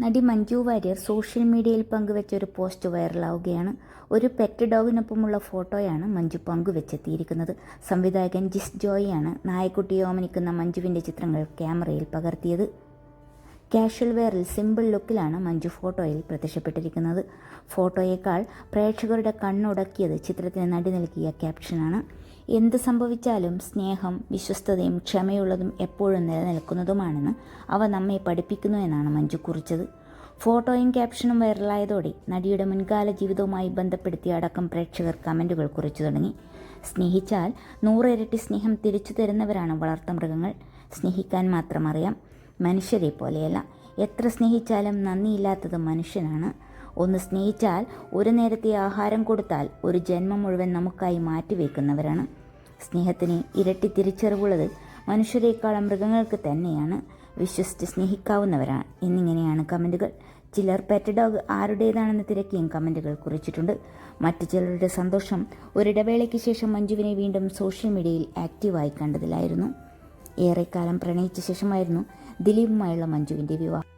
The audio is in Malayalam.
നടി മഞ്ജു വാര്യർ സോഷ്യൽ മീഡിയയിൽ പങ്കുവെച്ച ഒരു പോസ്റ്റ് വൈറലാവുകയാണ്. ഒരു പെറ്റ് ഡോഗിനൊപ്പമുള്ള ഫോട്ടോയാണ് മഞ്ജു പങ്കുവെച്ചെത്തിയിരിക്കുന്നത്. സംവിധായകൻ ജിസ് ജോയിയാണ് നായക്കുട്ടിയെ ഓമനിക്കുന്ന മഞ്ജുവിൻ്റെ ചിത്രങ്ങൾ ക്യാമറയിൽ പകർത്തിയത്. കാഷ്വൽ വെയറിൽ സിമ്പിൾ ലുക്കിലാണ് മഞ്ജു ഫോട്ടോയിൽ പ്രത്യക്ഷപ്പെട്ടിരിക്കുന്നത്. ഫോട്ടോയേക്കാൾ പ്രേക്ഷകരുടെ കണ്ണുടക്കിയത് ചിത്രത്തിന് നടി നൽകിയ ക്യാപ്ഷനാണ്. എന്ത് സംഭവിച്ചാലും സ്നേഹം, വിശ്വസ്തതയും ക്ഷമയുള്ളതും എപ്പോഴും നിലനിൽക്കുന്നതുമാണെന്ന് അവ നമ്മെ പഠിപ്പിക്കുന്നു എന്നാണ് മഞ്ജു കുറിച്ചത്. ഫോട്ടോയും ക്യാപ്ഷനും വൈറലായതോടെ നടിയുടെ മുൻകാല ജീവിതവുമായി ബന്ധപ്പെടുത്തി അടക്കം പ്രേക്ഷകർ കമൻറ്റുകൾ കുറിച്ചു തുടങ്ങി. സ്നേഹിച്ചാൽ 100 ഇരട്ടി സ്നേഹം തിരിച്ചു തരുന്നവരാണ് വളർത്തുമൃഗങ്ങൾ. സ്നേഹിക്കാൻ മാത്രം അറിയാം, മനുഷ്യരെ പോലെയല്ല. എത്ര സ്നേഹിച്ചാലും നന്ദിയില്ലാത്തത് മനുഷ്യനാണ്. ഒന്ന് സ്നേഹിച്ചാൽ ഒരു നേരത്തെ ആഹാരം കൊടുത്താൽ ഒരു ജന്മം മുഴുവൻ നമുക്കായി മാറ്റിവെക്കുന്നവരാണ്. സ്നേഹത്തിന് ഇരട്ടി തിരിച്ചറിവുള്ളത് മനുഷ്യരെക്കാളും മൃഗങ്ങൾക്ക് തന്നെയാണ്. വിശ്വസിച്ച് സ്നേഹിക്കാവുന്നവരാണ് എന്നിങ്ങനെയാണ് കമൻറ്റുകൾ. ചിലർ പെറ്റ് ഡോഗ് ആരുടേതാണെന്ന് തിരക്കിയും കമൻറ്റുകൾ കുറിച്ചിട്ടുണ്ട്. മറ്റു ചിലരുടെ സന്തോഷം ഒരിടവേളയ്ക്ക് ശേഷം മഞ്ജുവിനെ വീണ്ടും സോഷ്യൽ മീഡിയയിൽ ആക്റ്റീവായി കണ്ടതിലായിരുന്നു. ഏറെക്കാലം പ്രണയിച്ച ശേഷമായിരുന്നു ദിലീപുമായുള്ള മഞ്ജുവിൻ്റെ വിവാഹം.